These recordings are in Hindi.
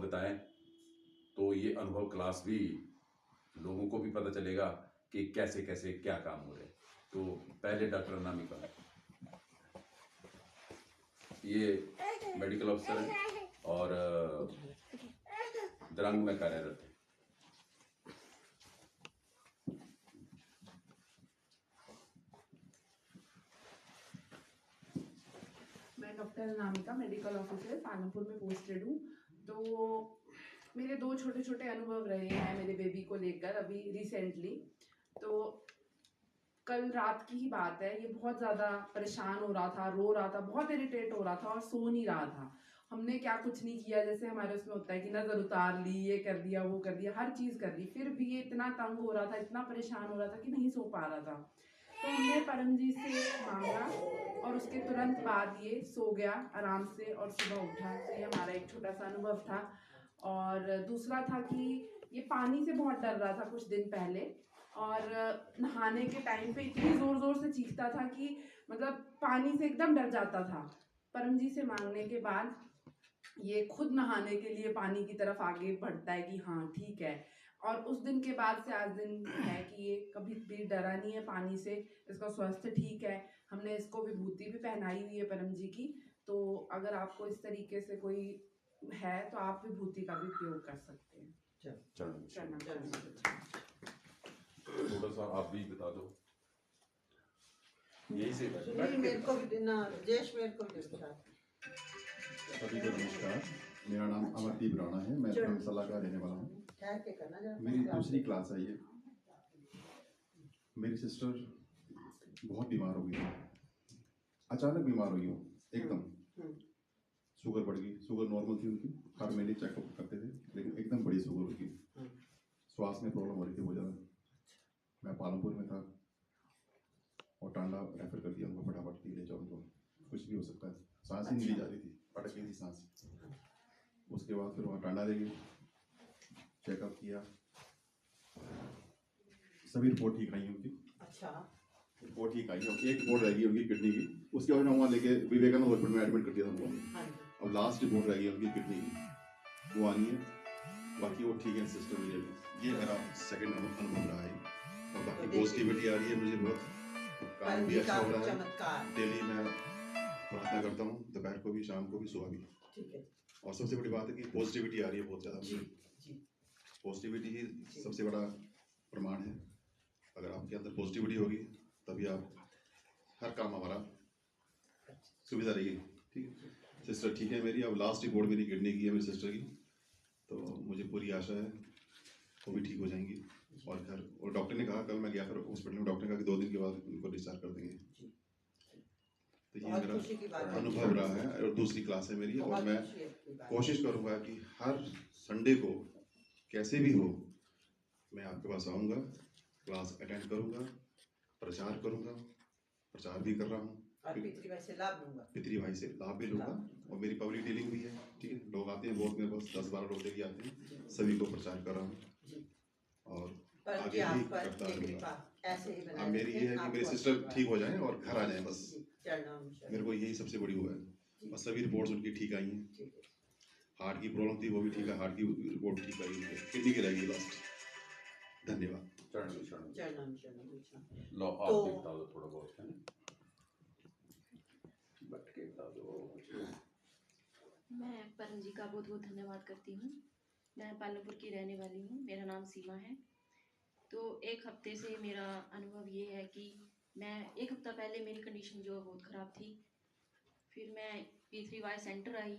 बताएं तो ये अनुभव क्लास भी लोगों को भी पता चलेगा कि कैसे कैसे क्या काम हो रहे हैं। तो पहले डॉक्टर अनामिका, ये मेडिकल अफसर है और द्रंग में कार्यरत है। मैं doctor Anamika medical officer Palampur में पोस्टेड हूँ। तो मेरे 2 छोटे छोटे अनुभव रहे हैं मेरे बेबी को लेकर अभी रिसेंटली। तो कल रात की ही बात है, ये बहुत ज़्यादा परेशान हो रहा था, रो रहा था, बहुत इरिटेट हो रहा था और सो नहीं रहा था। हमने क्या कुछ नहीं किया, जैसे हमारे उसमें होता है कि नज़र उतार ली, ये कर दिया, वो कर दिया, हर चीज़ कर ली, फिर भी ये इतना तंग हो रहा था, इतना परेशान हो रहा था कि नहीं सो पा रहा था। तो हमने परम जी से मांगा और उसके तुरंत बाद ये सो गया आराम से और सुबह उठा। तो ये हमारा एक छोटा सा अनुभव था। और दूसरा था कि ये पानी से बहुत डर रहा था कुछ दिन पहले और नहाने के टाइम पे इतनी ज़ोर ज़ोर से चीखता था कि मतलब पानी से एकदम डर जाता था। परम जी से मांगने के बाद ये खुद नहाने के लिए पानी की तरफ आगे बढ़ता है कि हाँ ठीक है। और उस दिन के बाद से आज दिन है कि ये कभी भी डरा नहीं है पानी से, इसका स्वास्थ्य ठीक है। हमने इसको विभूति भी पहनाई हुई है परम जी की। तो अगर आपको इस तरीके से कोई है तो आप विभूति का भी प्रयोग कर सकते हैं। थोड़ा सा आप भी बता दो। यही से मेरे को भी ना जेश मेरे को भी बता। सभी को नमस्कार, मेरा नाम अमरदीप राणा है, मैं धर्मशाला का रहने वाला हूँ। मेरी दूसरी क्लास है ये। मेरी सिस्टर बहुत बीमार हो गई, अचानक बीमार हुई हूँ एकदम। शुगर बढ़ गई, शुगर नॉर्मल थी उनकी, हर महीने चेकअप करते थे, लेकिन एकदम बड़ी शुगर हो गई। श्वास में प्रॉब्लम हो रही थी बहुत ज़्यादा। मैं पालमपुर में था और टांडा रेफर कर दिया उनको, फटाफट ले जाओ उनको, कुछ भी हो सकता है। सांस ही नहीं ली जा रही थी, अटक गई थी सांस। उसके बाद फिर वहाँ टांडा ले गए, चेकअप किया, सभी रिपोर्ट ठीक आई उनकी। अच्छा, रिपोर्ट ठीक आई। एक रिपोर्ट रह गई उनकी किडनी की, उसके बाद वहाँ लेके विवेकानंद हॉस्पिटल में एडमिट कर दिया था उनको। अब लास्ट रिपोर्ट रह गई उनकी किडनी की, वो आनी है। बाकी वो ठीक है सिस्टम। ये मेरा सेकंड अनुभव रहा है और बाकी पॉजिटिविटी आ रही है मुझे बहुत। काम भी अच्छा हो रहा है, डेली मैं प्रार्थना करता हूँ, दोपहर को भी, शाम को भी, सुबह भी। ठीक है। और सबसे बड़ी बात है कि पॉजिटिविटी आ रही है बहुत ज़्यादा मुझे। पॉजिटिविटी ही सबसे बड़ा प्रमाण है। अगर आपके अंदर पॉजिटिविटी होगी तभी आप हर काम हमारा सुविधा रहेगी। ठीक है। सिस्टर ठीक है मेरी। अब लास्ट रिपोर्ट मेरी किडनी की है मेरी सिस्टर की, तो मुझे पूरी आशा है वो भी ठीक हो जाएंगी। और घर, और डॉक्टर ने कहा, कल मैं गया फिर हॉस्पिटल में, डॉक्टर ने कहा कि 2 दिन के बाद उनको डिस्चार्ज कर देंगे। तो ये मेरा अनुभव रहा है और दूसरी क्लास है मेरी। और मैं कोशिश करूँगा कि हर संडे को कैसे भी हो मैं आपके पास आऊँगा, क्लास अटेंड करूँगा, प्रचार करूँगा, प्रचार भी कर रहा हूँ, पितरी भाई से लाभ लूँगा, पितरी भाई से लाभ भी लूँगा। और मेरी पब्लिक डीलिंग भी है। ठीक है, लोग आते हैं बहुत, मेरे पास 10-12 लोग डेली आते हैं, सभी को प्रचार कर रहा हूँ और आगे भी करता रहूँगा। मेरी ये है कि मेरे सिस्टर ठीक हो जाएं और घर आ जाएं, बस मेरे को यही सबसे बड़ी हुआ है। और सभी रिपोर्ट्स उनकी ठीक आई हैं। हार्ट की प्रॉब्लम थी वो भी ठीक है, हार्ट की रिपोर्ट ठीक आई है, किडनी की रहेगी लास्ट। धन्यवाद। लो आप भी बता दो थोड़ा बहुत है ना, बैठ के बता दो। मैं परम जी का बहुत बहुत धन्यवाद करती हूँ। मैं पालमपुर की रहने वाली हूँ, मेरा नाम सीमा है। तो 1 हफ्ते से मेरा अनुभव ये है कि मैं 1 हफ्ता पहले मेरी कंडीशन जो बहुत ख़राब थी, फिर मैं P3Y सेंटर आई।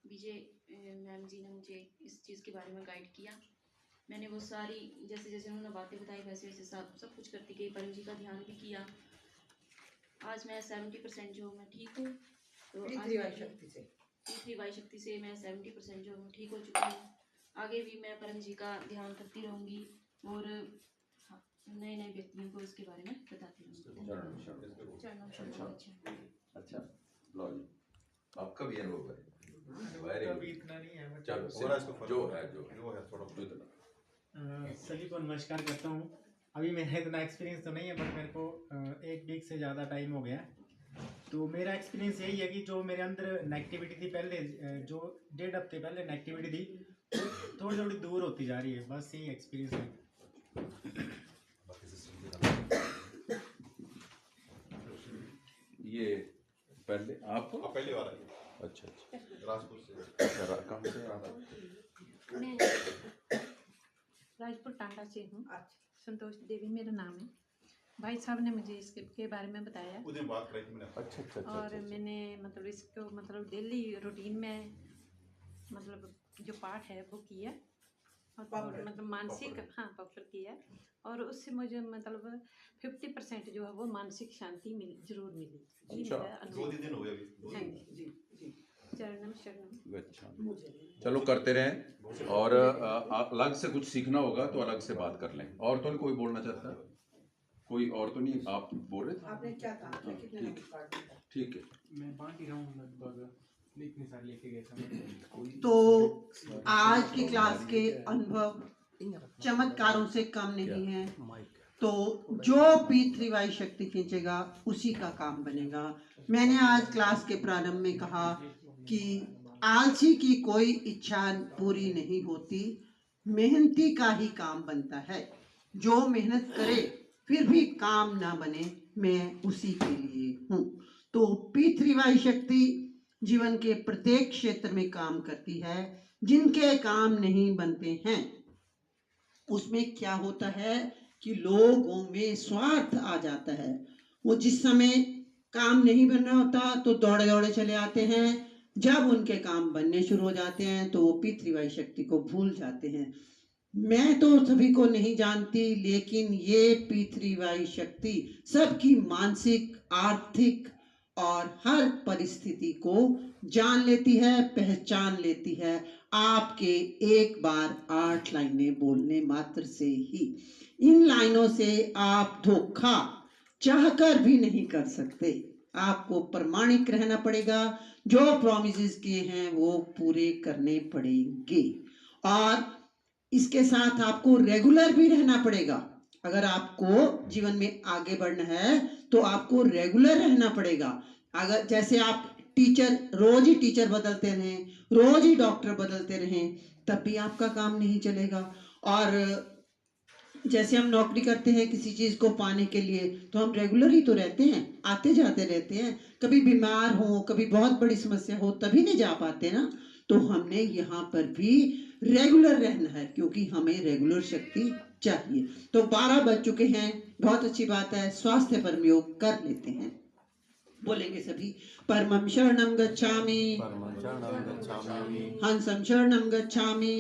विजय मैम जी ने मुझे इस चीज़ के बारे में गाइड किया। मैंने वो सारी जैसे जैसे उन्होंने बातें बताई वैसे वैसे सब कुछ करती गई, परम जी का ध्यान भी किया। आज मैं 70% जो मैं ठीक हूँ। तो P3Y शक्ति से मैं 70% जो हूँ ठीक हो चुकी हूँ। आगे भी मैं परम जी का ध्यान करती रहूँगी और नए नए व्यक्तियों को इसके बारे में बताती रहूँगी। अच्छा, लो जी, आपका भी अनुभव है। अभी इतना नहीं है, चलो जो है थोड़ा। सभी को नमस्कार करता हूँ। अभी मेरा इतना एक्सपीरियंस तो नहीं है, बट मेरे को 1 वीक से ज़्यादा टाइम हो गया तो मेरा एक्सपीरियंस यही है कि जो मेरे अंदर नेगेटिविटी थी पहले, जो 1.5 हफ्ते पहले नेगेटिविटी थी, थोड़ी थोड़ी दूर होती जा रही है। बस यही एक्सपीरियंस है। ये पहले आप पहली बार आई अच्छा अच्छा राजपुर से। अच्छा, कहाँ से आ रहा? मैं राजपुर टांडा से हूँ। संतोष देवी मेरा नाम है। भाई साहब ने मुझे इसके बारे में बताया उस दिन बात करी थी मैंने। अच्छा अच्छा अच्छा, और अच्छा, अच्छा। मैंने मतलब इसको मतलब डेली रूटीन में मतलब जो पाठ है वो किया और मतलब मानसिक पॉपुलर किया और उससे मुझे मतलब 50% जो है वो मानसिक शांति जरूर मिली। ये अच्छा। मेरा अनुभव। 2 दिन हो गए अभी। हाँ जी जी। चरणम शरणम। अच्छा, चलो करते रहें और अलग से कुछ सीखना होगा तो अलग से बात कर लें। और तो नहीं कोई बोलना चाहता? कोई और तो नहीं? आप बोल रहे थे? आपने क्या काम किया, कितने ठीक नंबर पार्ट में? ठीक है। मैं बांट ही रहा हूँ लगभग, इतने सारे लेके गए थे। तो आज की क्लास के अनुभव चमत्कारों से कम नहीं है। तो जो P3Y शक्ति खींचेगा उसी का काम बनेगा। मैंने आज क्लास के प्रारंभ में कहा कि आलसी की कोई इच्छा पूरी नहीं होती, मेहनती का ही काम बनता है। जो मेहनत करे फिर भी काम ना बने, मैं उसी के लिए हूँ। तो P3Y शक्ति जीवन के प्रत्येक क्षेत्र में काम करती है। जिनके काम नहीं बनते हैं उसमें क्या होता है कि लोगों में स्वार्थ आ जाता है। वो जिस समय काम नहीं बनना होता तो दौड़े दौड़े चले आते हैं, जब उनके काम बनने शुरू हो जाते हैं तो वो P3Y शक्ति को भूल जाते हैं। मैं तो सभी को नहीं जानती, लेकिन ये P3Y शक्ति सबकी मानसिक, आर्थिक और हर परिस्थिति को जान लेती है, पहचान लेती है आपके एक बार 8 लाइनें बोलने मात्र से ही। इन लाइनों से आप धोखा चाहकर भी नहीं कर सकते। आपको प्रामाणिक रहना पड़ेगा, जो प्रॉमिसेस किए हैं वो पूरे करने पड़ेंगे और इसके साथ आपको रेगुलर भी रहना पड़ेगा। अगर आपको जीवन में आगे बढ़ना है तो आपको रेगुलर रहना पड़ेगा। अगर जैसे आप टीचर रोज ही टीचर बदलते रहें, रोज ही डॉक्टर बदलते रहें, तब भी आपका काम नहीं चलेगा। और जैसे हम नौकरी करते हैं किसी चीज को पाने के लिए तो हम रेगुलर ही तो रहते हैं, आते जाते रहते हैं। कभी बीमार हो, कभी बहुत बड़ी समस्या हो तभी नहीं जा पाते ना। तो हमने यहाँ पर भी रेगुलर रहना है क्योंकि हमें रेगुलर शक्ति चाहिए। तो 12 बज चुके हैं, बहुत अच्छी बात है। स्वास्थ्य पर योग कर लेते हैं। बोलेंगे सभी। परमं शरणं गच्छामि, हंसं शरणं गच्छामि,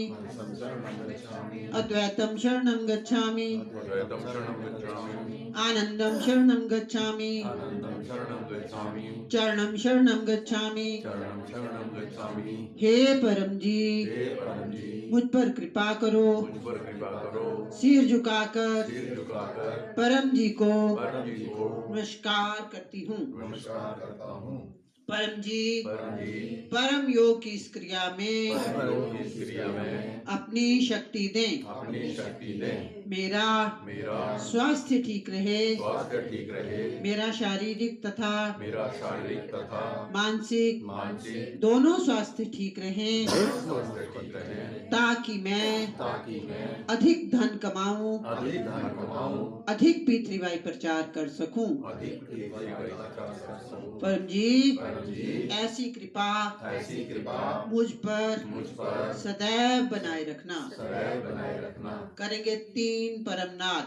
अद्वैतं शरणं गच्छामि, आनंदं शरणं गच्छामि, चरणं शरणं गच्छामि। हे परम जी, मुझ पर कृपा करो। सिर झुकाकर परम जी को नमस्कार करती हूँ। परम जी परम योग की इस क्रिया में अपनी शक्ति दें। मेरा स्वास्थ्य ठीक रहे, मेरा शारीरिक तथा मानसिक दोनों स्वास्थ्य ठीक रहें, ताकि मैं अधिक धन कमाऊं, अधिक P3Y प्रचार कर सकूं। परम जी ऐसी कृपा मुझ पर सदैव बनाए रखना। करेंगे 3 परम नाद।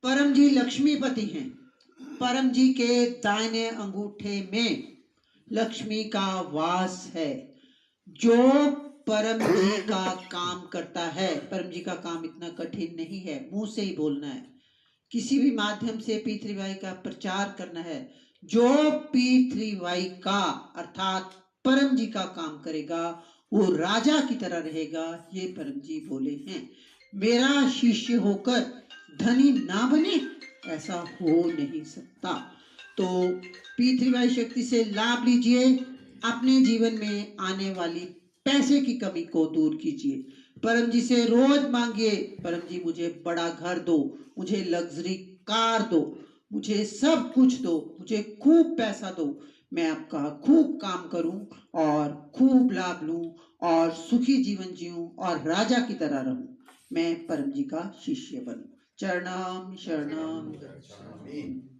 परम जी लक्ष्मीपति हैं। परम जी के दाहिने अंगूठे में लक्ष्मी का वास है। जो परम जी का काम करता है, परम जी का काम इतना कठिन नहीं है, मुंह से ही बोलना है किसी भी माध्यम से P3Y का प्रचार करना है, जो P3Y का अर्थात परम जी का काम करेगा वो राजा की तरह रहेगा, ये परम जी बोले हैं। मेरा शिष्य होकर धनी ना बने, ऐसा हो नहीं सकता। तो P3Y शक्ति से लाभ लीजिए, अपने जीवन में आने वाली पैसे की कमी को दूर कीजिए। परम जी से रोज मांगिए, परम जी मुझे बड़ा घर दो, मुझे लग्जरी कार दो, मुझे सब कुछ दो, मुझे खूब पैसा दो, मैं आपका खूब काम करूं और खूब लाभ लूं और सुखी जीवन जीऊं और राजा की तरह रहूं, मैं परम जी का शिष्य बनूं। चरणम शरणम गच्छामि।